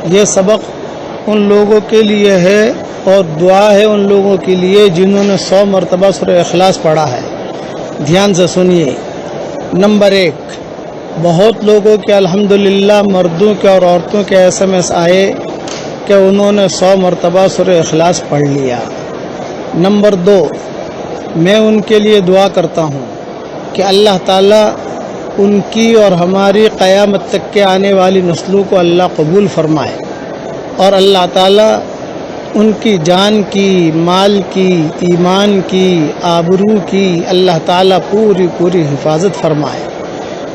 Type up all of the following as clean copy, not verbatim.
یہ سبق ان لوگوں کے لیے ہے اور دعا ہے ان لوگوں کے لیے جنہوں نے 100 مرتبہ سورہ اخلاص پڑھا ہے۔ دھیان سے سنیے۔ نمبر 1، بہت لوگوں کے الحمدللہ مردوں کے اور عورتوں کے SMS آئے کہ انہوں نے 100 مرتبہ سورہ اخلاص پڑھ لیا۔ نمبر 2، میں ان کے لیے دعا کرتا ہوں کہ اللہ تعالیٰ ان کی اور ہماری قیامت تک کے آنے والی نسلوں کو اللہ قبول فرمائے، اور اللہ تعالیٰ ان کی جان کی، مال کی، ایمان کی، آبرو کی اللہ تعالیٰ پوری حفاظت فرمائے،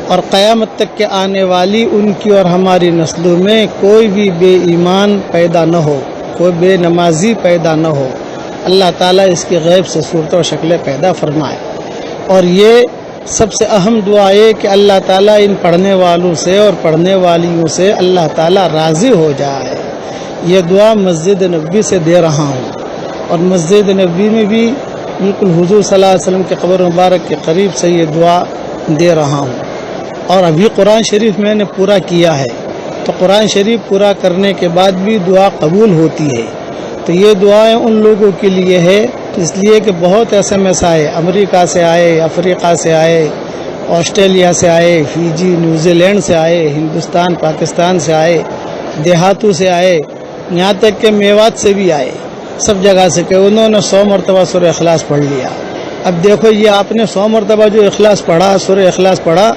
اور قیامت تک کے آنے والی ان کی اور ہماری نسلوں میں کوئی بھی بے ایمان پیدا نہ ہو، کوئی بے نمازی پیدا نہ ہو۔ اللہ تعالیٰ اس کی غیب سے صورت و شکلیں پیدا فرمائے۔ اور یہ سب سے اہم دعا ہے کہ اللہ تعالیٰ ان پڑھنے والوں سے اور پڑھنے والیوں سے اللہ تعالیٰ راضی ہو جائے۔ یہ دعا مسجد نبوی سے دے رہا ہوں، اور مسجد نبوی میں بھی بالکل حضور صلی اللہ علیہ وسلم کے قبر مبارک کے قریب سے یہ دعا دے رہا ہوں۔ اور ابھی قرآن شریف میں نے پورا کیا ہے، تو قرآن شریف پورا کرنے کے بعد بھی دعا قبول ہوتی ہے۔ تو یہ دعائیں ان لوگوں کے لیے ہے اس لیے کہ بہت SMS آئے، امریکہ سے آئے، افریقہ سے آئے، آسٹریلیا سے آئے، فیجی، نیوزی لینڈ سے آئے، ہندوستان پاکستان سے آئے، دیہاتوں سے آئے، یہاں تک کہ میوات سے بھی آئے، سب جگہ سے کہ انہوں نے 100 مرتبہ سورہ اخلاص پڑھ لیا۔ اب دیکھو، یہ آپ نے 100 مرتبہ جو اخلاص پڑھا، سورہ اخلاص پڑھا،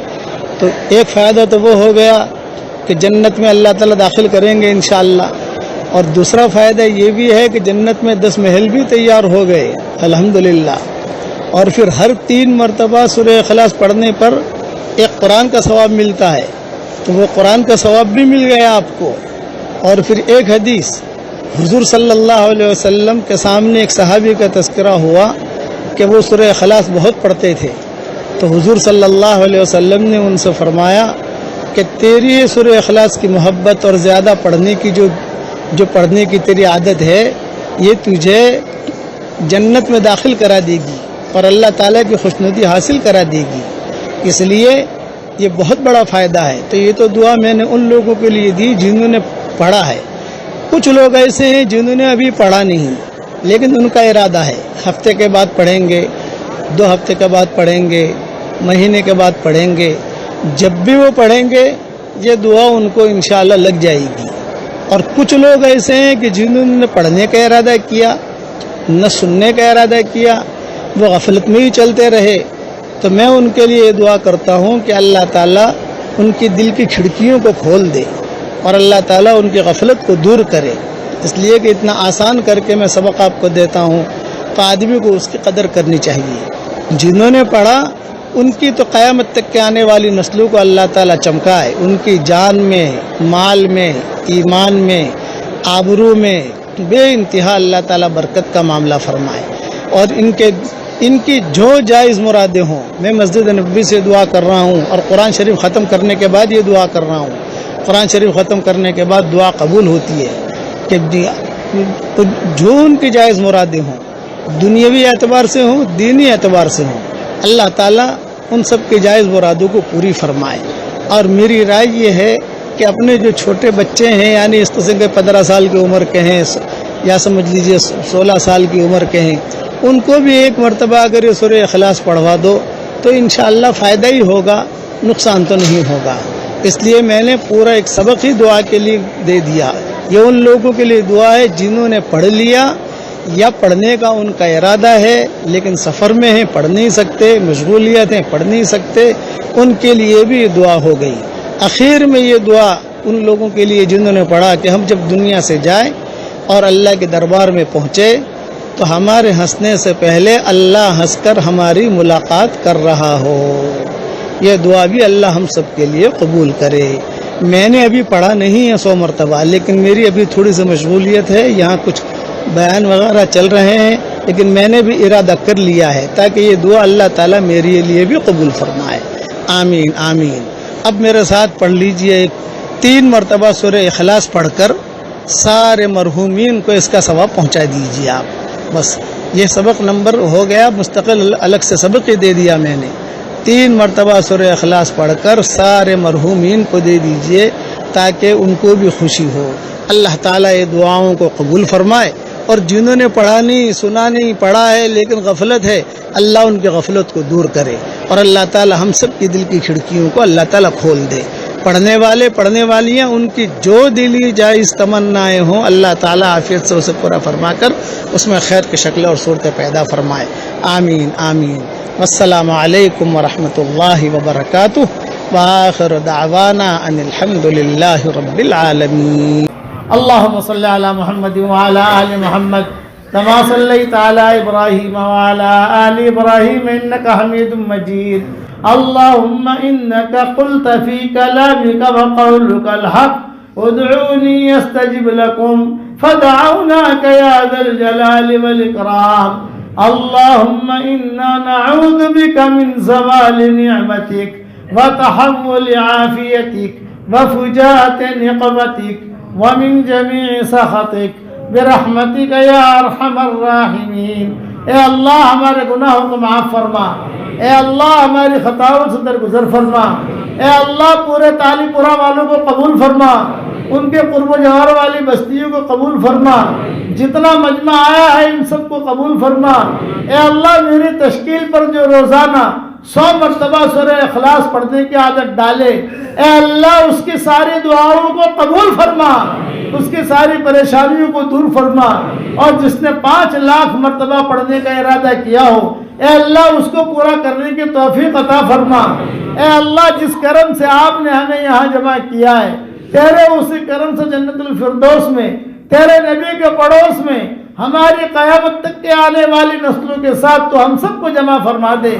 تو ایک فائدہ تو وہ ہو گیا کہ جنت میں اللہ تعالیٰ داخل کریں گے انشاءاللہ، اور دوسرا فائدہ یہ بھی ہے کہ جنت میں 10 محل بھی تیار ہو گئے الحمدللہ۔ اور پھر ہر 3 مرتبہ سورہ اخلاص پڑھنے پر ایک قرآن کا ثواب ملتا ہے، تو وہ قرآن کا ثواب بھی مل گیا آپ کو۔ اور پھر ایک حدیث، حضور صلی اللہ علیہ وسلم کے سامنے ایک صحابی کا تذکرہ ہوا کہ وہ سورہ اخلاص بہت پڑھتے تھے، تو حضور صلی اللہ علیہ وسلم نے ان سے فرمایا کہ تیری سورہ اخلاص کی محبت اور زیادہ پڑھنے کی جو پڑھنے کی تیری عادت ہے، یہ تجھے جنت میں داخل کرا دے گی اور اللہ تعالیٰ کی خوشنودی حاصل کرا دے گی۔ اس لیے یہ بہت بڑا فائدہ ہے۔ تو یہ تو دعا میں نے ان لوگوں کے لیے دی جنہوں نے پڑھا ہے۔ کچھ لوگ ایسے ہیں جنہوں نے ابھی پڑھا نہیں، لیکن ان کا ارادہ ہے، ہفتے کے بعد پڑھیں گے، 2 ہفتے کے بعد پڑھیں گے، مہینے کے بعد پڑھیں گے۔ جب بھی وہ پڑھیں گے یہ دعا ان کو انشاءاللہ لگ جائے گی۔ اور کچھ لوگ ایسے ہیں کہ جنہوں نے پڑھنے کا ارادہ کیا، نہ سننے کا ارادہ کیا، وہ غفلت میں ہی چلتے رہے، تو میں ان کے لیے دعا کرتا ہوں کہ اللہ تعالیٰ ان کی دل کی کھڑکیوں کو کھول دے اور اللہ تعالیٰ ان کی غفلت کو دور کرے۔ اس لیے کہ اتنا آسان کر کے میں سبق آپ کو دیتا ہوں، تو آدمی کو اس کی قدر کرنی چاہیے۔ جنہوں نے پڑھا ان کی تو قیامت تک کے آنے والی نسلوں کو اللہ تعالیٰ چمکائے، ان کی جان میں، مال میں، ایمان میں، آبرو میں بے انتہا اللہ تعالیٰ برکت کا معاملہ فرمائے، اور ان کی جو جائز مرادیں ہوں۔ میں مسجد نبوی سے دعا کر رہا ہوں، اور قرآن شریف ختم کرنے کے بعد یہ دعا کر رہا ہوں۔ قرآن شریف ختم کرنے کے بعد دعا قبول ہوتی ہے کہ جو ان کی جائز مرادیں ہوں، دنیاوی اعتبار سے ہوں، دینی اعتبار سے ہوں، اللہ تعالیٰ ان سب کی جائز مرادوں کو پوری فرمائے۔ اور میری رائے یہ ہے کہ اپنے جو چھوٹے بچے ہیں، یعنی اس قسم کے 15 سال کی عمر کے ہیں یا سمجھ لیجئے 16 سال کی عمر کے ہیں، ان کو بھی ایک مرتبہ اگر یہ سورہ اخلاص پڑھوا دو تو انشاءاللہ فائدہ ہی ہوگا، نقصان تو نہیں ہوگا۔ اس لیے میں نے پورا ایک سبق ہی دعا کے لیے دے دیا۔ یہ ان لوگوں کے لیے دعا ہے جنہوں نے پڑھ لیا یا پڑھنے کا ان کا ارادہ ہے لیکن سفر میں ہیں، پڑھ نہیں سکتے، مشغولیت ہیں، پڑھ نہیں سکتے، ان کے لیے بھی یہ دعا ہو گئی۔ آخر میں یہ دعا ان لوگوں کے لیے جنہوں نے پڑھا کہ ہم جب دنیا سے جائیں اور اللہ کے دربار میں پہنچے تو ہمارے ہنسنے سے پہلے اللہ ہنس کر ہماری ملاقات کر رہا ہو۔ یہ دعا بھی اللہ ہم سب کے لیے قبول کرے۔ میں نے ابھی پڑھا نہیں ہے 100 مرتبہ، لیکن میری ابھی تھوڑی سی مشغولیت ہے، یہاں کچھ بیان وغیرہ چل رہے ہیں، لیکن میں نے بھی ارادہ کر لیا ہے تاکہ یہ دعا اللہ تعالیٰ میرے لیے بھی قبول فرمائے۔ آمین آمین۔ اب میرے ساتھ پڑھ لیجئے 3 مرتبہ سورہ اخلاص پڑھ کر سارے مرحومین کو اس کا ثواب پہنچا دیجیے آپ۔ بس یہ سبق نمبر ہو گیا، مستقل الگ سے سبق ہی دے دیا میں نے۔ 3 مرتبہ سورہ اخلاص پڑھ کر سارے مرحومین کو دے دیجئے، تاکہ ان کو بھی خوشی ہو۔ اللہ تعالیٰ یہ دعاؤں کو قبول فرمائے، اور جنہوں نے پڑھا نہیں، سنا نہیں، پڑھا ہے لیکن غفلت ہے، اللہ ان کی غفلت کو دور کرے، اور اللہ تعالیٰ ہم سب کی دل کی کھڑکیوں کو اللہ تعالیٰ کھول دے۔ پڑھنے والے پڑھنے والیاں ان کی جو دلی جائز تمنائیں ہوں اللہ تعالیٰ عافیت سے اسے پورا فرما کر اس میں خیر کی شکلیں اور صورتیں پیدا فرمائے۔ آمین آمین۔ والسلام علیکم ورحمۃ اللہ وبرکاتہ، وآخر دعوانا ان الحمد للہ رب العالمین۔ اللہم صلی علی محمد وعلی آل محمد كما صلیت علی ابراہیم وعلی آل ابراہیم انک حمید مجید۔ اللہم انک قلت فی کلامک وقولک الحق ادعونی استجب لکم فدعوناک یا ذا الجلال والاکرام۔ اللہم انا نعوذ بک من زوال نعمتک وتحول عافیتک وفجاءت نقمتک ومن جميع سخطك برحمتك یا ارحم الراحمین۔ اے اللہ ہمارے گناہوں کو معاف فرما، اے اللہ ہماری خطاؤں سے درگزر فرما، اے اللہ پورے تالی پورا والوں کو قبول فرما، ان کے قرب و جوار والی بستیوں کو قبول فرما، جتنا مجمع آیا ہے ان سب کو قبول فرما۔ اے اللہ میری تشکیل پر جو روزانہ 100 مرتبہ سورہ اخلاص پڑھنے کی عادت ڈالے، اے اللہ اس کی ساری دعاؤں کو قبول فرما، اس کی ساری پریشانیوں کو دور فرما، اور جس نے 5 لاکھ مرتبہ پڑھنے کا ارادہ کیا ہو اے اللہ اس کو پورا کرنے کی توفیق عطا فرما۔ اے اللہ جس کرم سے آپ نے ہمیں یہاں جمع کیا ہے، تیرے اسی کرم سے جنت الفردوس میں تیرے نبی کے پڑوس میں ہماری قیامت تک کے آنے والی نسلوں کے ساتھ تو ہم سب کو جمع فرما دے۔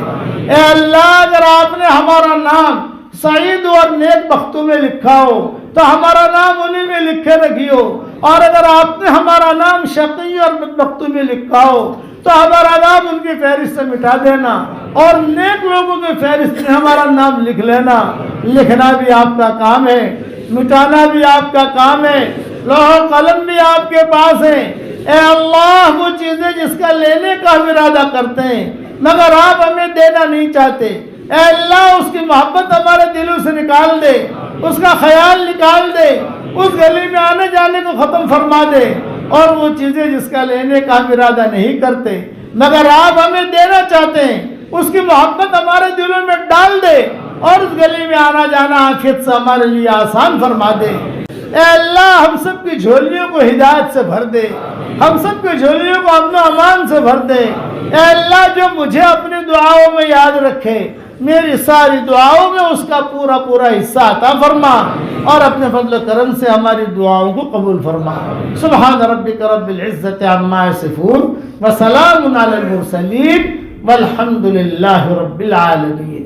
اے اللہ اگر آپ نے ہمارا نام سعید اور نیک بختوں میں لکھا ہو تو ہمارا نام انہیں میں لکھے رکھیو، اور اگر آپ نے ہمارا نام شقی اور بدبختوں میں لکھا ہو تو ہمارا نام ان کی فہرست سے مٹا دینا، اور نیک لوگوں کی فہرست میں ہمارا نام لکھ لینا۔ لکھنا بھی آپ کا کام ہے، مٹانا بھی آپ کا کام ہے، لوح و قلم بھی آپ کے پاس ہے۔ اے اللہ وہ چیزیں جس کا لینے کا ہم ارادہ کرتے ہیں مگر آپ ہمیں دینا نہیں چاہتے، اے اللہ اس کی محبت ہمارے دلوں سے نکال دے، اس کا خیال نکال دے، اس گلی میں آنے جانے کو ختم فرما دے، اور وہ چیزیں جس کا لینے کا ہم ارادہ نہیں کرتے مگر آپ ہمیں دینا چاہتے ہیں اس کی محبت ہمارے دلوں میں ڈال دے، اور اس گلی میں آنا جانا عافیت سے ہمارے لیے آسان فرما دے۔ اے اللہ ہم سب کی جھولیوں کو ہدایت سے بھر دے، ہم سب کی جھولیوں کو امن و امان سے بھر دے۔ اے اللہ جو مجھے اپنی دعاؤں میں یاد رکھے میری ساری دعاؤں میں اس کا پورا پورا حصہ عطا فرما، اور اپنے فضل و کرم سے ہماری دعاؤں کو قبول فرما۔ سبحان ربک رب العزت عما یصفون وسلام علی المرسلین والحمد للہ رب العالمین۔